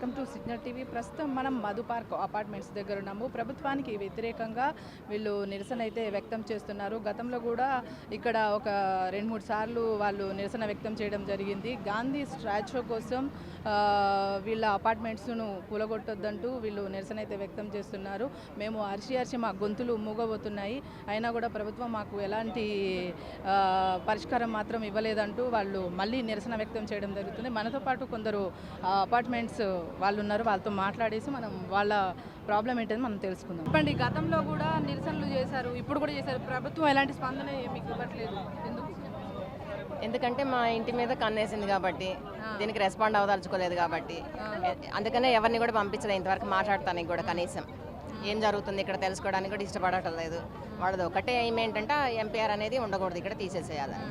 Welcome to signal TV. ప్రస్తుతం మనం Madhu park apartments దగ్గర ఉన్నాము. ప్రభుత్వానికి వ్యతిరేకంగా వీళ్ళు నిరసన అయితే వ్యక్తం చేస్తున్నారు. గతంలో కూడా ఇక్కడ ఒక 2-3 సార్లు వాళ్ళు నిరసన వ్యక్తం చేయడం జరిగింది. గాంధీ స్టాచ్యూ కోసం వీళ్ళ అపార్ట్మెంట్స్ను కూలగొట్టొద్దంటూ వీళ్ళు నిరసన అయితే వ్యక్తం చేస్తున్నారు. మేము అరిచి మా గొంతులు మూగబోతున్నాయి, అయినా కూడా ప్రభుత్వం మాకు ఎలాంటి పరిష్కారం మాత్రం ఇవ్వలేదంటూ వాళ్ళు మళ్ళీ నిరసన వ్యక్తం చేయడం జరుగుతుంది. మనతో పాటు కొందరు అపార్ట్మెంట్స్ వాళ్ళు ఉన్నారు, వాళ్ళతో మాట్లాడేసి మనం వాళ్ళ ప్రాబ్లం ఏంటని మనం తెలుసుకుందాం. చెప్పండి, గతంలో కూడా నిరసనలు చేశారు, ఇప్పుడు కూడా చేశారు, ప్రభుత్వం ఎలాంటి స్పందన మీకు ఇవ్వట్లేదు ఎందుకు? ఎందుకంటే మా ఇంటి మీద కన్నేసింది కాబట్టి, దీనికి రెస్పాండ్ అవ్వదలుచుకోలేదు కాబట్టి, అందుకనే ఎవరిని కూడా పంపించలేదు ఇంతవరకు మాట్లాడటానికి కూడా. కనీసం ఏం జరుగుతుంది ఇక్కడ తెలుసుకోవడానికి కూడా ఇష్టపడటం లేదు. వాళ్ళది ఒకటే ఎయిమ్ ఏంటంటే ఎంపీఆర్ అనేది ఉండకూడదు, ఇక్కడ తీసేసేయాలని.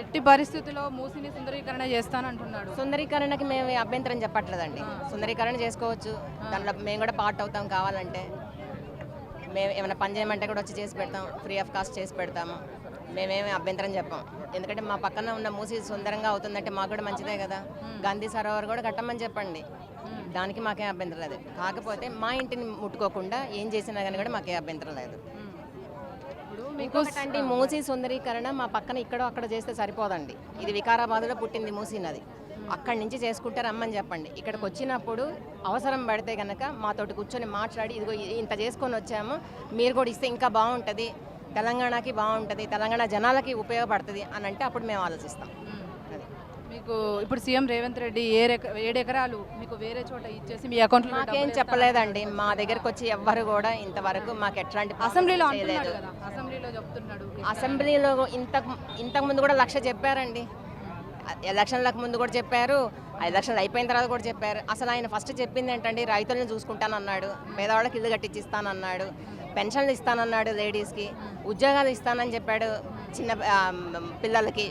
ఎట్టి పరిస్థితుల్లో మూసిని సుందరీకరణ చేస్తానంటున్నాడు. సుందరీకరణకి మేము అభ్యంతరం చెప్పట్లేదండి, సుందరీకరణ చేసుకోవచ్చు, దాంట్లో మేము కూడా పార్ట్ అవుతాం. కావాలంటే మేము ఏమైనా పని చేయమంటే కూడా వచ్చి చేసి పెడతాం, ఫ్రీ ఆఫ్ కాస్ట్ చేసి పెడతాము. మేమేమి అభ్యంతరం చెప్పాం, ఎందుకంటే మా పక్కన ఉన్న మూసి సుందరంగా అవుతుందంటే మాకు కూడా మంచిదే కదా. గాంధీ సరోవర్ కూడా కట్టమని చెప్పండి, దానికి మాకేం అభ్యంతరం లేదు. కాకపోతే మా ఇంటిని ముట్టుకోకుండా ఏం చేసినా కానీ కూడా మాకేం అభ్యంతరం లేదు. ఇంకొకటండి, మూసీ సుందరీకరణ మా పక్కన ఇక్కడో అక్కడ చేస్తే సరిపోదండి. ఇది వికారాబాద్లో పుట్టింది మూసీ నది, అక్కడి నుంచి చేసుకుంటే రమ్మని చెప్పండి. ఇక్కడికి వచ్చినప్పుడు అవసరం పడితే కనుక మాతోటి కూర్చొని మాట్లాడి, ఇదిగో ఇంత చేసుకొని వచ్చాము, మీరు కూడా ఇస్తే ఇంకా బాగుంటుంది, తెలంగాణకి బాగుంటుంది, తెలంగాణ జనాలకి ఉపయోగపడుతుంది అని అంటే అప్పుడు మేము ఆలోచిస్తాం. మీకు ఇప్పుడు సీఎం రేవంత్ రెడ్డి 7 ఎకరాలు మీకు వేరే చోట ఇచ్చేసి మీ అకౌంట్లో మాకేం చెప్పలేదండి. మా దగ్గరకు వచ్చి ఎవ్వరు కూడా ఇంతవరకు మాకు ఎట్లాంటి అసెంబ్లీలో చెప్తున్నాడు. అసెంబ్లీలో ఇంతకు ముందు కూడా 1,00,000 చెప్పారండి. ఎలక్షన్లకు ముందు కూడా చెప్పారు, ఎలక్షన్లు అయిపోయిన తర్వాత కూడా చెప్పారు. అసలు ఆయన ఫస్ట్ చెప్పింది ఏంటండి, రైతులను చూసుకుంటానన్నాడు, పేదవాళ్ళకి ఇల్లు కట్టించిస్తానన్నాడు, పెన్షన్లు ఇస్తానన్నాడు, లేడీస్కి ఉద్యోగాలు ఇస్తానని చెప్పాడు, చిన్న పిల్లలకి.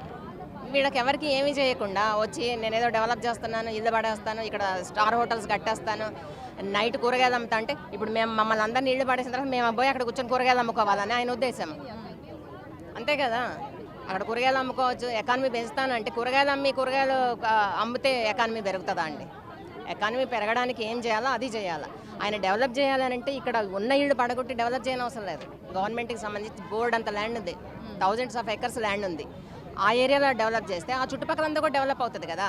వీళ్ళకి ఎవరికి ఏమీ చేయకుండా వచ్చి నేనేదో డెవలప్ చేస్తున్నాను, ఇల్లు పడేస్తాను, ఇక్కడ స్టార్ హోటల్స్ కట్టేస్తాను, నైట్ కూరగాయలు అమ్ముతా అంటే ఇప్పుడు మేము మమ్మల్ని అందరినీ ఇల్లు పడేసిన తర్వాత మేము పోయి అక్కడ కూర్చొని కూరగాయలు అమ్ముకోవాలని ఆయన ఉద్దేశం. అంతే కదా, అక్కడ కూరగాయలు అమ్ముకోవచ్చు, ఎకానమీ పెంచుతానంటే కూరగాయలు అమ్మితే ఎకానమీ పెరుగుతుందా అండి? ఎకానమీ పెరగడానికి ఏం చేయాలో అది చేయాలి. ఆయన డెవలప్ చేయాలని అంటే ఇక్కడ ఉన్న ఇళ్ళు పడగొట్టి డెవలప్ చేయని అవసరం లేదు. గవర్నమెంట్కి సంబంధించి బోర్డు అంత ల్యాండ్ ఉంది, థౌజండ్స్ ఆఫ్ ఎకర్స్ ల్యాండ్ ఉంది. ఆ ఏరియాలో డెవలప్ చేస్తే ఆ చుట్టుపక్కలంతా కూడా డెవలప్ అవుతుంది కదా.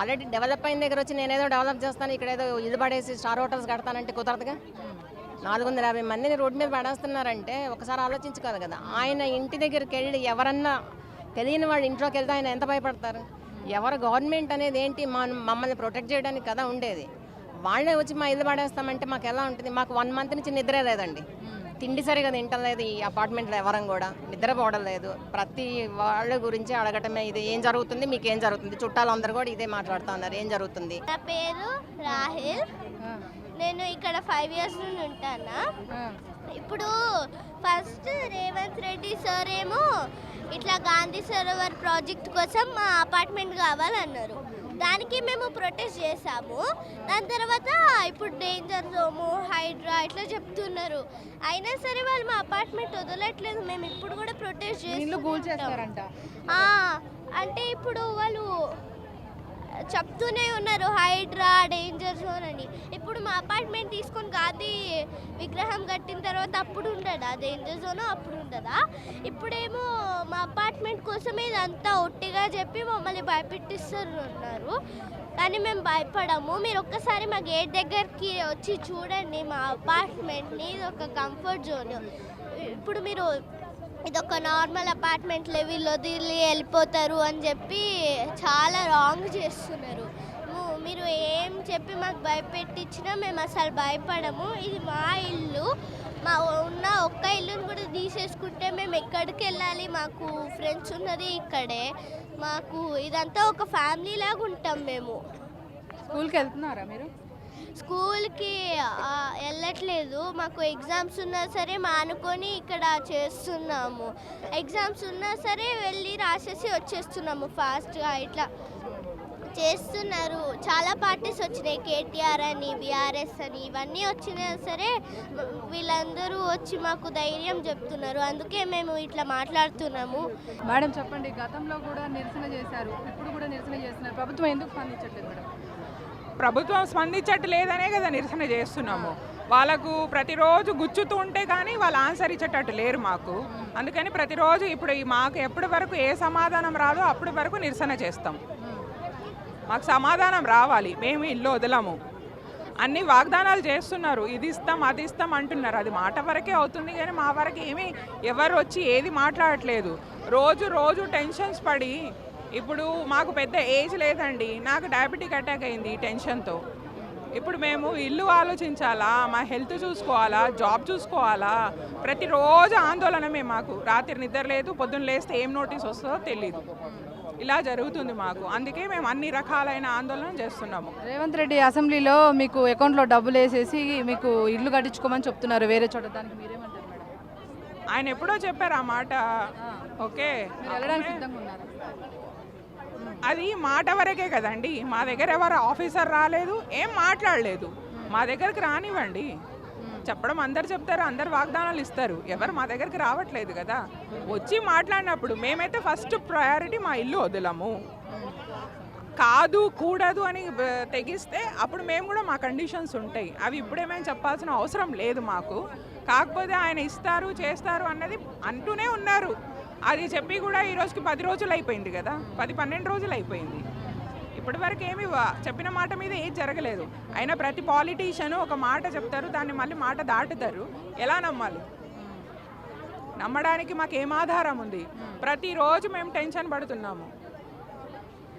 ఆల్రెడీ డెవలప్ అయిన దగ్గర వచ్చి నేనేదో డెవలప్ చేస్తాను, ఇక్కడ ఏదో ఇల్లు పడేసి స్టార్ హోటల్స్ కడతానంటే కుదరదుగా. 450 మందిని రోడ్డు మీద పడేస్తున్నారంటే ఒకసారి ఆలోచించుకోవాలి కదా. ఆయన ఇంటి దగ్గరికి వెళ్ళి ఎవరన్నా తెలియని వాళ్ళు ఇంట్లోకి వెళ్తే ఆయన ఎంత భయపడతారు? ఎవరు గవర్నమెంట్ అనేది ఏంటి, మమ్మల్ని ప్రొటెక్ట్ చేయడానికి కదా ఉండేది. వాళ్ళే వచ్చి మా ఇల్లు పడేస్తామంటే మాకు ఎలా ఉంటుంది? మాకు 1 మంత్ నుంచి నిద్రే లేదండి, తిండి సరిగా తింటం లేదు. ఈ అపార్ట్మెంట్లో ఎవరం కూడా నిద్రపోవడం లేదు. ప్రతి వాళ్ళ గురించి అడగటమే, ఇది ఏం జరుగుతుంది, మీకు ఏం జరుగుతుంది, చుట్టాలందరూ కూడా ఇదే మాట్లాడుతూ ఉన్నారు, ఏం జరుగుతుంది. నా పేరు రాహిల్, నేను ఇక్కడ 5 years నుండి ఉంటాను. ఇప్పుడు ఫస్ట్ రేవంత్ రెడ్డి సార్ ఏమో ఇట్లా గాంధీ సరోవర్ ప్రాజెక్ట్ కోసం మా అపార్ట్మెంట్ కావాలన్నారు, దానికి మేము ప్రొటెస్ట్ చేసాము. దాని తర్వాత ఇప్పుడు డేంజర్ జోము, హైడ్రా ఇట్లా చెప్తున్నారు, అయినా సరే వాళ్ళు మా అపార్ట్మెంట్ వదలట్లేదు. మేము ఇప్పుడు కూడా ప్రొటెస్ట్ చేస్తారంట. అంటే ఇప్పుడు వాళ్ళు చెప్తూనే ఉన్నారు హైడ్రా, డేంజర్ జోన్ అని. ఇప్పుడు మా అపార్ట్మెంట్ తీసుకొని గాంధీ విగ్రహం కట్టిన తర్వాత అప్పుడు ఉండదా డేంజర్ జోన్? అప్పుడు ఉండదా? ఇప్పుడేమో మా అపార్ట్మెంట్ కోసమే ఇదంతా ఒట్టిగా చెప్పి మమ్మల్ని భయపెట్టిస్తారు అన్నారు, కానీ మేము భయపడము. మీరు ఒక్కసారి మా గేట్ దగ్గరికి వచ్చి చూడండి మా అపార్ట్మెంట్ని, ఇది ఒక కంఫర్ట్ జోన్. ఇప్పుడు మీరు ఇదొక నార్మల్ అపార్ట్మెంట్ లెవెల్ వదిలి వెళ్ళిపోతారు అని చెప్పి చాలా రాంగ్ చేస్తున్నారు. మీరు ఏం చెప్పి మాకు భయపెట్టించినా మేము అసలు భయపడము. ఇది మా ఇల్లు, మా ఉన్న ఒక్క ఇల్లుని కూడా తీసేసుకుంటే మేము ఎక్కడికి వెళ్ళాలి? మాకు ఫ్రెండ్స్ ఉన్నది ఇక్కడే, మాకు ఇదంతా ఒక ఫ్యామిలీ లాగా ఉంటాం. మేము స్కూల్కి వెళ్తున్నారా? మీరు స్కూల్కి వెళ్ళట్లేదు, మాకు ఎగ్జామ్స్ ఉన్నా సరే మానుకొని ఇక్కడ చేస్తున్నాము. ఎగ్జామ్స్ ఉన్నా సరే వెళ్ళి రాసేసి వచ్చేస్తున్నాము ఫాస్ట్గా. ఇట్లా చేస్తున్నారు. చాలా పార్టీస్ వచ్చినాయి, కేటీఆర్ అని, బీఆర్ఎస్ అని, ఇవన్నీ వచ్చినా సరే వీళ్ళందరూ వచ్చి మాకు ధైర్యం చెప్తున్నారు, అందుకే మేము ఇట్లా మాట్లాడుతున్నాము. మేడం చెప్పండి, గతంలో కూడా నిరసన చేశారు, ఇప్పుడు కూడా నిరసన చేస్తున్నారు, ప్రభుత్వం ఎందుకు స్పందించట్లేదు మేడం? ప్రభుత్వం స్పందించట్టు లేదనే కదా నిరసన చేస్తున్నాము. వాళ్ళకు ప్రతిరోజు గుచ్చుతూ ఉంటే కానీ వాళ్ళు ఆన్సర్ ఇచ్చేటట్టు లేరు మాకు. అందుకని ప్రతిరోజు ఇప్పుడు మాకు ఎప్పటి వరకు ఏ సమాధానం రాదో అప్పటి వరకు నిరసన చేస్తాం. మాకు సమాధానం రావాలి. మేము ఇల్లు వదలము. అన్ని వాగ్దానాలు చేస్తున్నారు, ఇది ఇస్తాం అది ఇస్తాం అంటున్నారు. అది మాట వరకే అవుతుంది కానీ మా వరకు ఏమీ ఎవరు వచ్చి ఏది మాట్లాడట్లేదు. రోజు రోజు టెన్షన్స్ పడి, ఇప్పుడు మాకు పెద్ద ఏజ్ లేదండి, నాకు డయాబెటిక్ అటాక్ అయింది ఈ టెన్షన్తో. ఇప్పుడు మేము ఇల్లు ఆలోచించాలా, మా హెల్త్ చూసుకోవాలా, జాబ్ చూసుకోవాలా, ప్రతిరోజు ఆందోళనమే మాకు. రాత్రి నిద్ర లేదు, పొద్దున్న లేస్తే ఏం నోటీస్ వస్తుందో తెలీదు. ఇలా జరుగుతుంది మాకు. అందుకే మేము అన్ని రకాలైన ఆందోళన చేస్తున్నాము. రేవంత్ రెడ్డి అసెంబ్లీలో మీకు అకౌంట్లో డబ్బులు వేసేసి మీకు ఇల్లు కట్టించుకోమని చెప్తున్నారు వేరే చోట, దానికి మీరేమంటారు మేడం? ఆయన ఎప్పుడో చెప్పారు ఆ మాట. ఓకే, మీరు వెళ్ళడానికి సిద్ధంగా ఉన్నారు? అది మాట వరకే కదండి. మా దగ్గర ఎవరు ఆఫీసర్ రాలేదు, ఏం మాట్లాడలేదు. మా దగ్గరికి రానివ్వండి. చెప్పడం అందరు చెప్తారు, అందరు వాగ్దానాలు ఇస్తారు, ఎవరు మా దగ్గరికి రావట్లేదు కదా. వచ్చి మాట్లాడినప్పుడు మేమైతే ఫస్ట్ ప్రయారిటీ మా ఇల్లు వదలము. కాదు కూడదు అని తెగిస్తే అప్పుడు మేము కూడా మా కండిషన్స్ ఉంటాయి. అవి ఇప్పుడేమైనా చెప్పాల్సిన అవసరం లేదు మాకు. కాకపోతే ఆయన ఇస్తారు చేస్తారు అన్నది అంటూనే ఉన్నారు. అది చెప్పి కూడా ఈ రోజుకి 10 రోజులు అయిపోయింది కదా, 10-12 రోజులు అయిపోయింది. ఇప్పటి వరకు ఏమి చెప్పిన మాట మీద ఏది జరగలేదు. అయినా ప్రతి పాలిటీషియన్ ఒక మాట చెప్తారు, దాన్ని మళ్ళీ మాట దాటుతారు. ఎలా నమ్మాలి? నమ్మడానికి మాకు ఏం ఆధారం ఉంది? ప్రతిరోజు మేము టెన్షన్ పడుతున్నాము.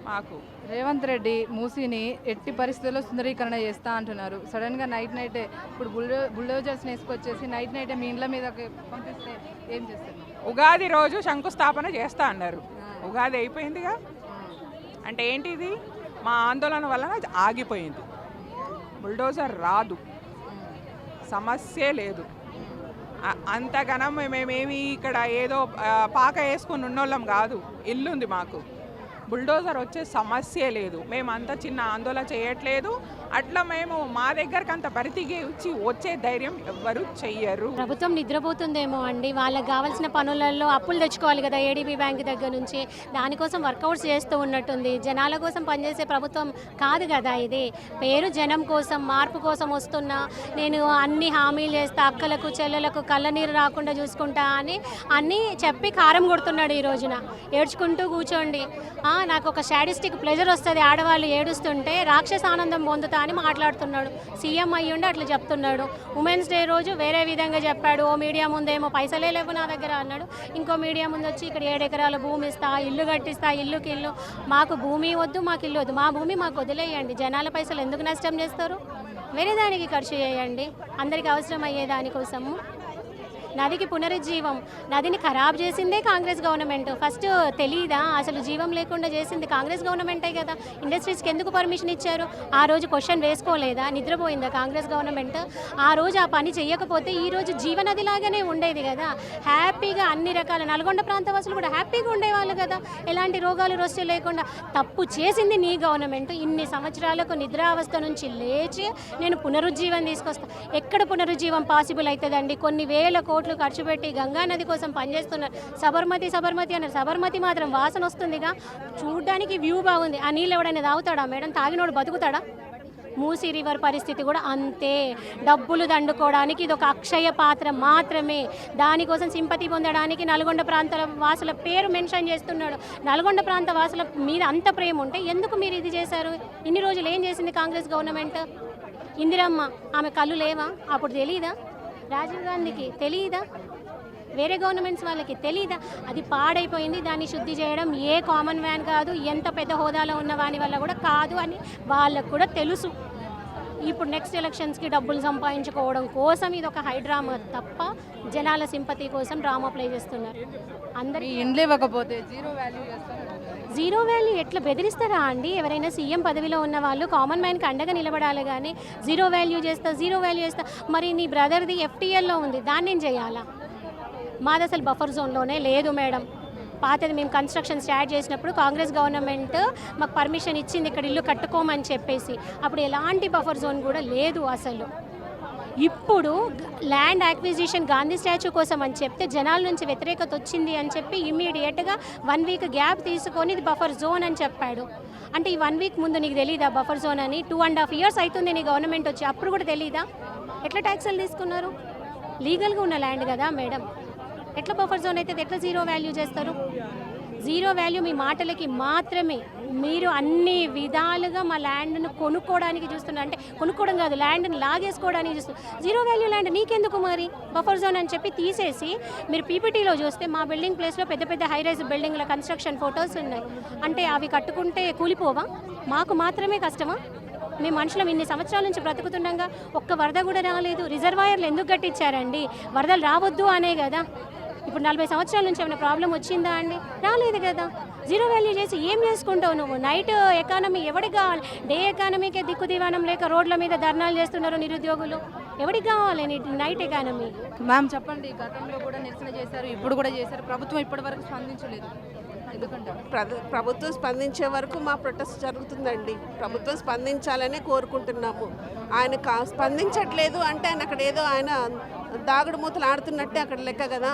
మాకు రేవంత్ రెడ్డి మూసీని ఎట్టి పరిస్థితుల్లో సుందరీకరణ చేస్తా అంటున్నారు. సడన్గా నైటే ఇప్పుడు బుల్డోజర్స్ని వేసుకొచ్చేసి నైటే మీ ఇండ్ల మీద పంపిస్తే ఏం చేస్తారు? ఉగాది రోజు శంకుస్థాపన చేస్తా అన్నారు. ఉగాది అయిపోయిందిగా. అంటే ఏంటిది? మా ఆందోళన వలన ఆగిపోయింది. బుల్డోజర్ రాదు, సమస్యే లేదు. అంతగానం మేమేమి ఇక్కడ ఏదో పాక వేసుకొని ఉన్నోళ్ళం కాదు. ఇల్లుంది మాకు. బుల్డోజర్ వచ్చే సమస్యే లేదు. మేమంతా చిన్న ఆందోళన చేయట్లేదు. అట్లా మేము మా దగ్గరకు అంత పరితికి వచ్చే ధైర్యం ఎవ్వరు చెయ్యరు. ప్రభుత్వం నిద్రపోతుందేమో అండి. వాళ్ళకి కావాల్సిన పనులలో అప్పులు తెచ్చుకోవాలి కదా ఏడీబీ బ్యాంక్ దగ్గర నుంచి. దానికోసం వర్కౌట్స్ చేస్తూ ఉన్నట్టుంది. జనాల కోసం పనిచేసే ప్రభుత్వం కాదు కదా ఇది. పేరు జనం కోసం, మార్పు కోసం వస్తున్నా, నేను అన్ని హామీలు చేస్తా, అక్కలకు చెల్లెలకు కళ్ళనీరు రాకుండా చూసుకుంటా అని అన్నీ చెప్పి కారం కొడుతున్నాడు ఈ రోజున. ఏడ్చుకుంటూ కూర్చోండి, నాకు ఒక శాడిస్టిక్ ప్లెజర్ వస్తుంది ఆడవాళ్ళు ఏడుస్తుంటే, రాక్షస ఆనందం పొందుతా అని మాట్లాడుతున్నాడు. సీఎం అయ్యుండి అట్లా చెప్తున్నాడు. ఉమెన్స్ డే రోజు వేరే విధంగా చెప్పాడు. ఓ మీడియా ముందేమో పైసలే లేవు నా దగ్గర అన్నాడు. ఇంకో మీడియా ముందు వచ్చి ఇక్కడ 7 ఎకరాల భూమి ఇస్తా, ఇల్లు కట్టిస్తా, ఇల్లుకి ఇల్లు. మాకు భూమి వద్దు, మాకు ఇల్లు వద్దు, మా భూమి మాకు వదిలేయండి. జనాల పైసలు ఎందుకు నష్టం చేస్తారు? వేరే దానికి ఖర్చు చేయండి, అందరికి అవసరం అయ్యే దానికోసము. నదికి పునరుజ్జీవం, నదిని ఖరాబ్ చేసిందే కాంగ్రెస్ గవర్నమెంట్. ఫస్ట్ తెలీదా? అసలు జీవం లేకుండా చేసింది కాంగ్రెస్ గవర్నమెంటే కదా. ఇండస్ట్రీస్కి ఎందుకు పర్మిషన్ ఇచ్చారు? ఆ రోజు క్వశ్చన్ వేసుకోలేదా? నిద్రపోయిందా కాంగ్రెస్ గవర్నమెంట్? ఆ రోజు ఆ పని చేయకపోతే ఈ రోజు జీవనదిలాగానే ఉండేది కదా. హ్యాపీగా అన్ని రకాల నల్గొండ ప్రాంత వాసులు కూడా హ్యాపీగా ఉండేవాళ్ళు కదా, ఎలాంటి రోగాలు రొస్టు లేకుండా. తప్పు చేసింది నీ గవర్నమెంట్. ఇన్ని సంవత్సరాలకు నిద్రావస్థ నుంచి లేచి నేను పునరుజ్జీవం తీసుకొస్తా. ఎక్కడ పునరుజ్జీవం పాసిబుల్ అవుతుందండి? కొన్ని వేల కోట్లు ఖర్చు పెట్టి గంగా నది కోసం పనిచేస్తున్నారు. సబర్మతి అన్నారు. సబర్మతి మాత్రం వాసన వస్తుందిగా. చూడ్డానికి వ్యూ బాగుంది. ఆ నీళ్ళు ఎవడైనా తాగుతాడా మేడం? తాగినోడు బతుకుతాడా? మూసీ రివర్ పరిస్థితి కూడా అంతే. డబ్బులు దండుకోవడానికి ఇది ఒక అక్షయ పాత్ర మాత్రమే. దానికోసం సింపతి పొందడానికి నల్గొండ ప్రాంతాల వాసుల పేరు మెన్షన్ చేస్తున్నాడు. నల్గొండ ప్రాంత వాసుల మీద అంత ప్రేమ ఉంటే ఎందుకు మీరు ఇది చేశారు? ఇన్ని రోజులు ఏం చేసింది కాంగ్రెస్ గవర్నమెంట్? ఇందిరమ్మ ఆమె కళ్ళు లేవా? అప్పుడు తెలీదా? రాజీవ్ గాంధీకి తెలీదా? వేరే గవర్నమెంట్స్ వాళ్ళకి తెలీదా? అది పాడైపోయింది. దాన్ని శుద్ధి చేయడం ఏ కామన్ మ్యాన్ కాదు, ఎంత పెద్ద హోదాలో ఉన్న వాని వల్ల కూడా కాదు అని వాళ్ళకు కూడా తెలుసు. ఇప్పుడు నెక్స్ట్ ఎలక్షన్స్కి డబ్బులు సంపాదించుకోవడం కోసం ఇది ఒక హైడ్రామా తప్ప జనాల సింపతి కోసం డ్రామా ప్లే చేస్తున్నారు. అందరికీ ఇండ్లు ఇవ్వకపోతే జీరో వాల్యూ చేస్తారు. జీరో వాల్యూ ఎట్లా బెదిరిస్తారా అండి? ఎవరైనా సీఎం పదవిలో ఉన్న వాళ్ళు కామన్ మ్యాన్కి అండగా నిలబడాలి కానీ జీరో వాల్యూ చేస్తా. మరి నీ బ్రదర్ది FTLలో ఉంది, దాన్ని ఏం చేయాలా? మాది అసలు బఫర్ జోన్లోనే లేదు మేడం. పాతది మేము కన్స్ట్రక్షన్ స్టార్ట్ చేసినప్పుడు కాంగ్రెస్ గవర్నమెంట్ మాకు పర్మిషన్ ఇచ్చింది ఇక్కడ ఇల్లు కట్టుకోమని చెప్పేసి. అప్పుడు ఎలాంటి బఫర్ జోన్ కూడా లేదు అసలు. ఇప్పుడు ల్యాండ్ యాక్విజిషన్ గాంధీ స్టాచ్యూ కోసం అని చెప్తే జనాల నుంచి వ్యతిరేకత వచ్చింది అని చెప్పి ఇమ్మీడియట్గా 1 వీక్ గ్యాప్ తీసుకొని ఇది బఫర్ జోన్ అని చెప్పాడు. అంటే ఈ 1 వీక్ ముందు నీకు తెలీదా బఫర్ జోన్ అని? 2.5 years అవుతుంది నీ గవర్నమెంట్ వచ్చి, అప్పుడు కూడా తెలీదా? ఎట్లా ట్యాక్సులు తీసుకున్నారు? లీగల్గా ఉన్న ల్యాండ్ కదా మేడం, ఎట్లా బఫర్ జోన్ అయితే ఎట్లా జీరో వాల్యూ చేస్తారు? జీరో వాల్యూ మీ మాటలకి మాత్రమే. మీరు అన్ని విధాలుగా మా ల్యాండ్ను కొనుక్కోవడానికి చూస్తున్నారు, అంటే కొనుక్కోవడం కాదు ల్యాండ్ని లాగేసుకోవడానికి చూస్తున్నారు. జీరో వాల్యూ ల్యాండ్ నీకెందుకు మరి బఫర్ జోన్ అని చెప్పి తీసేసి మీరు పీపీటీలో చూస్తే మా బిల్డింగ్ ప్లేస్లో పెద్ద పెద్ద హైరైజ్ బిల్డింగ్ల కన్స్ట్రక్షన్ ఫొటోస్ ఉన్నాయి. అంటే అవి కట్టుకుంటే కూలిపోవా? మాకు మాత్రమే కష్టమా? మేము మనుషులం ఇన్ని సంవత్సరాల నుంచి బ్రతుకుతుండగా ఒక్క వరద కూడా రాలేదు. రిజర్వాయర్లు ఎందుకు కట్టించారండి? వరదలు రావద్దు అనే కదా. ఇప్పుడు 40 సంవత్సరాల నుంచి ఏమైనా ప్రాబ్లం వచ్చిందా అండి? రాలేదు కదా. జీరో వాల్యూ చేసి ఏం చేసుకుంటావు నువ్వు? నైట్ ఎకానమీ ఎవరికి కావాలి? డే ఎకానమీకే దిక్కు దివానం లేక రోడ్ల మీద ధర్నాలు చేస్తున్నారు నిరుద్యోగులు. ఎవరికి కావాలి నైట్ ఎకానమీ? మ్యామ్ చెప్పండి, గతంలో కూడా నిరసన చేశారు, ఇప్పుడు కూడా చేశారు, ప్రభుత్వం ఇప్పటివరకు స్పందించలేదు, ఎందుకంటారు? ప్రభుత్వం స్పందించే వరకు మా ప్రొటెస్ట్ జరుగుతుందండి. ప్రభుత్వం స్పందించాలనే కోరుకుంటున్నాము. ఆయన స్పందించట్లేదు అంటే ఆయన అక్కడ ఏదో ఆయన దాగుడు మూతలు ఆడుతున్నట్టే అక్కడ లెక్క కదా.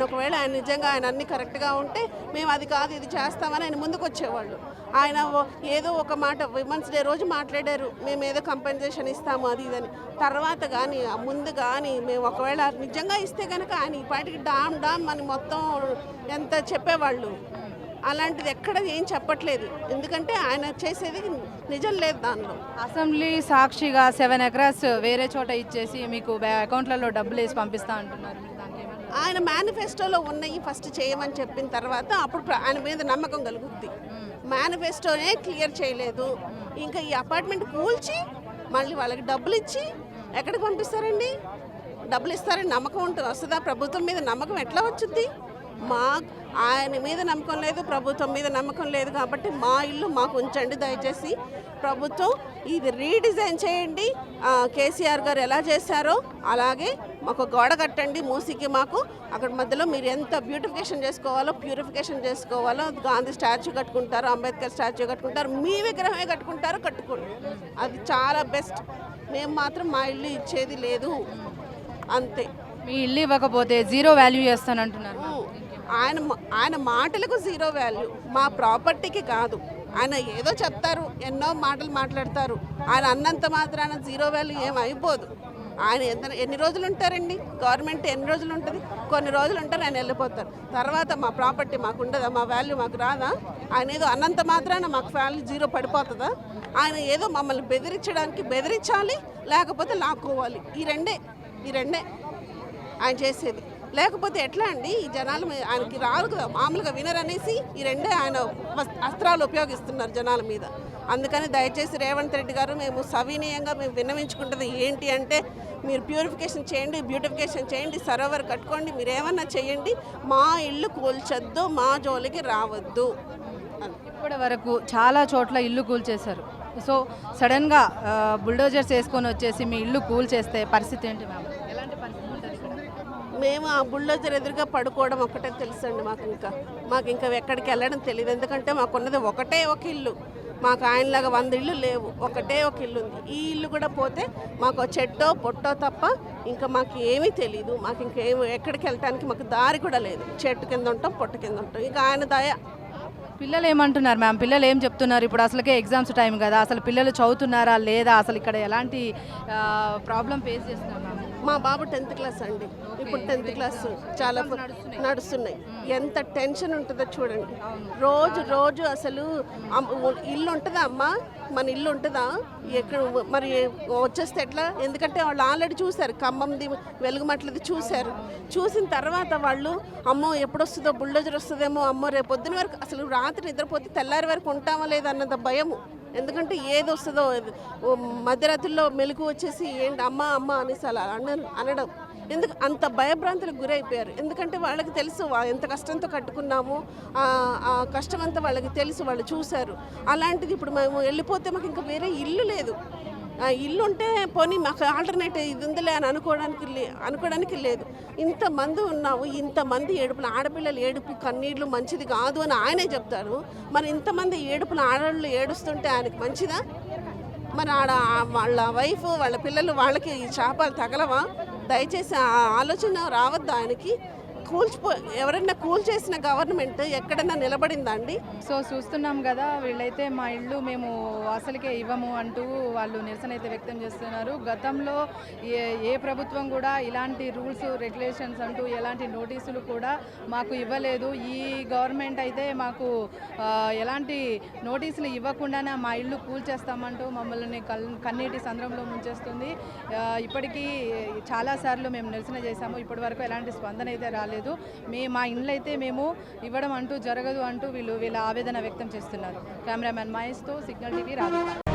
ఒకవేళ ఆయన నిజంగా ఆయన అన్ని కరెక్ట్గా ఉంటే మేము అది కాదు ఇది చేస్తామని ఆయన ముందుకు వచ్చేవాళ్ళు. ఆయన ఏదో ఒక మాట విమెన్స్ డే రోజు మాట్లాడారు, మేము ఏదో కంపెన్సేషన్ ఇస్తాము అది ఇదని. తర్వాత కానీ ముందు కానీ మేము ఒకవేళ నిజంగా ఇస్తే కనుక ఆయన ఈ పాటికి డామ్ అని మొత్తం ఎంత చెప్పేవాళ్ళు. అలాంటిది ఎక్కడ ఏం చెప్పట్లేదు, ఎందుకంటే ఆయన చేసేది నిజం లేదు దానిలో. అసెంబ్లీ సాక్షిగా 7 acres వేరే చోట ఇచ్చేసి మీకు అకౌంట్లలో డబ్బులు వేసి పంపిస్తా అంటున్నారు. ఆయన మేనిఫెస్టోలో ఉన్నాయి ఫస్ట్ చేయమని చెప్పిన తర్వాత అప్పుడు ఆయన మీద నమ్మకం కలుగుద్ది. మేనిఫెస్టోనే క్లియర్ చేయలేదు, ఇంకా ఈ అపార్ట్మెంట్ కూల్చి మళ్ళీ వాళ్ళకి డబ్బులు ఇచ్చి ఎక్కడికి పంపిస్తారండి? డబ్బులు ఇస్తారని నమ్మకం ఉంటుంది, వస్తుందా? ప్రభుత్వం మీద నమ్మకం ఎట్లా వచ్చింది? ఆయన మీద నమ్మకం లేదు, ప్రభుత్వం మీద నమ్మకం లేదు కాబట్టి మా ఇల్లు మాకు ఉంచండి దయచేసి. ప్రభుత్వం ఇది రీడిజైన్ చేయండి, కేసీఆర్ గారు ఎలా చేశారో అలాగే మాకు గోడ కట్టండి మూసికి. మాకు అక్కడ మధ్యలో మీరు ఎంత బ్యూటిఫికేషన్ చేసుకోవాలో ప్యూరిఫికేషన్ చేసుకోవాలో, గాంధీ స్టాచ్యూ కట్టుకుంటారు, అంబేద్కర్ స్టాచ్యూ కట్టుకుంటారు, మీ విగ్రహమే కట్టుకోండి, అది చాలా బెస్ట్. మేము మాత్రం మా ఇల్లు ఇచ్చేది లేదు అంతే. మీ ఇల్లు ఇవ్వకపోతే జీరో వాల్యూ చేస్తానంటున్నారు. ఆయన మాటలకు జీరో వాల్యూ, మా ప్రాపర్టీకి కాదు. ఆయన ఏదో చెప్తారు, ఎన్నో మాటలు మాట్లాడతారు, ఆయన అన్నంత మాత్రాన జీరో వాల్యూ ఏం అయిపోదు. ఆయన ఎన్ని రోజులు ఉంటారండి? గవర్నమెంట్ ఎన్ని రోజులు ఉంటుంది? కొన్ని రోజులు ఉంటారు, ఆయన వెళ్ళిపోతారు. తర్వాత మా ప్రాపర్టీ మాకు ఉండదా? మా వాల్యూ మాకు రాదా? ఆయన ఏదో అన్నంత మాత్రాన మాకు వాల్యూ జీరో పడిపోతుందా? ఆయన ఏదో మమ్మల్ని బెదిరించడానికి బెదిరించాలి, లేకపోతే లాక్కోవాలి. ఈ రెండే ఆయన చేసేది. లేకపోతే ఎట్లా అండి? ఈ జనాలు ఆయనకి రాదు కదా, మామూలుగా వినరనేసి ఈ రెండే ఆయన అస్త్రాలు ఉపయోగిస్తున్నారు జనాల మీద. అందుకని దయచేసి రేవంత్ రెడ్డి గారు మేము సవినీయంగా మేము విన్నవించుకుంటుంది ఏంటి అంటే, మీరు ప్యూరిఫికేషన్ చేయండి, బ్యూటిఫికేషన్ చేయండి, సరోవర్ కట్టుకోండి, మీరు ఏమన్నా చేయండి, మా ఇల్లు కూల్చొద్దు, మా జోలికి రావద్దు. ఇప్పటి వరకు చాలా చోట్ల ఇల్లు కూల్చేశారు. సో సడన్గా బుల్డోజర్స్ వేసుకొని వచ్చేసి మీ ఇల్లు కూల్చేస్తే పరిస్థితి ఏంటి మ్యామ్? ఎలాంటి పరిస్థితి ఉంటుంది? మేము ఆ బుల్డోజర్ ఎదురుగా పడుకోవడం ఒక్కటే తెలుసండి. మాకు ఇంకా ఎక్కడికి వెళ్ళడం తెలియదు, ఎందుకంటే మాకున్నది ఒకటే ఒక ఇల్లు. మాకు ఆయనలాగా 100 ఇళ్ళు లేవు, ఒకటే ఒక ఇల్లు ఉంది. ఈ ఇల్లు కూడా పోతే మాకు చెట్టో పొట్టో తప్ప ఇంకా మాకు ఏమీ తెలియదు. మాకు ఇంకేమి ఎక్కడికి వెళ్ళటానికి మాకు దారి కూడా లేదు. చెట్టు కింద ఉంటాం, పొట్టు కింద ఉంటాం. ఇంకా ఆయన దయ. పిల్లలు ఏమంటున్నారు మ్యామ్? పిల్లలు ఏం చెప్తున్నారు? ఇప్పుడు అసలుకే ఎగ్జామ్స్ టైం కదా, అసలు పిల్లలు చదువుతున్నారా లేదా, అసలు ఇక్కడ ఎలాంటి ప్రాబ్లం ఫేస్ చేస్తున్నారు మ్యామ్? మా బాబు 10th క్లాస్ అండి, ఇప్పుడు 10th క్లాస్ చాలా నడుస్తున్నాయి. ఎంత టెన్షన్ ఉంటుందో చూడండి. రోజు అసలు ఇల్లు ఉంటుందా అమ్మ? మన ఇల్లు ఉంటుందా? ఎక్కడ మరి వచ్చేస్తే ఎట్లా? ఎందుకంటే వాళ్ళు ఆల్రెడీ చూశారు, ఖమ్మంది వెలుగుమట్లది చూశారు. చూసిన తర్వాత వాళ్ళు అమ్మో ఎప్పుడు వస్తుందో, బుల్డోజర్ వస్తుందేమో, అమ్మో రేపు పొద్దున వరకు అసలు రాత్రి నిద్రపోతే తెల్లారి వరకు ఉంటామా లేదన్నది భయము. ఎందుకంటే ఏది వస్తుందో, మధ్యరాత్రిలో మెలకు వచ్చేసి ఏంటి అమ్మ అనేసి అలా అనడం. ఎందుకు అంత భయభ్రాంతులకు గురైపోయారు? ఎందుకంటే వాళ్ళకి తెలుసు ఎంత కష్టంతో కట్టుకున్నాము, ఆ కష్టం అంతా వాళ్ళకి తెలుసు, వాళ్ళు చూశారు. అలాంటిది ఇప్పుడు మేము వెళ్ళిపోతే మాకు ఇంకా వేరే ఇల్లు లేదు. ఇల్లు ఉంటే పోనీ మాకు ఆల్టర్నేటివ్ ఇది ఉందిలే అని అనుకోవడానికి లేదు. ఇంతమంది ఉన్నాము, ఇంతమంది ఏడుపులు, ఆడపిల్లలు ఏడుపు కన్నీళ్ళు మంచిది కాదు అని ఆయనే చెప్తారు. మరి ఇంతమంది ఏడుపులు ఆడవాళ్ళు ఏడుస్తుంటే ఆయనకు మంచిదా? మరి వాళ్ళ వైఫ్ వాళ్ళ పిల్లలు వాళ్ళకి ఈ శాపాలు తగలవా? దయచేసి ఆ ఆలోచన రావద్దా ఆయనకి? ఎవరైనా కూల్ చేసిన గవర్నమెంట్ ఎక్కడైనా నిలబడిందా అండి? సో చూస్తున్నాం కదా, వీళ్ళైతే మా ఇల్లు మేము అసలుకే ఇవ్వము అంటూ వాళ్ళు నిరసన అయితే వ్యక్తం చేస్తున్నారు. గతంలో ఏ ప్రభుత్వం కూడా ఇలాంటి రూల్స్ రెగ్యులేషన్స్ అంటూ ఎలాంటి నోటీసులు కూడా మాకు ఇవ్వలేదు. ఈ గవర్నమెంట్ అయితే మాకు ఎలాంటి నోటీసులు ఇవ్వకుండానే మా ఇల్లు కూల్ చేస్తామంటూ మమ్మల్ని కన్నీటి సంద్రంలో ముంచేస్తుంది. ఇప్పటికీ చాలాసార్లు మేము నిరసన చేశాము, ఇప్పటి వరకు ఎలాంటి స్పందన అయితే రాలేదు. మా ఇండ్లు అయితే మేము ఇవ్వడం అంటూ జరగదు అంటూ వీళ్ళ ఆవేదన వ్యక్తం చేస్తున్నారు. కెమెరామ్యాన్ మహేష్తో సిగ్నల్ టీవీ రాజు.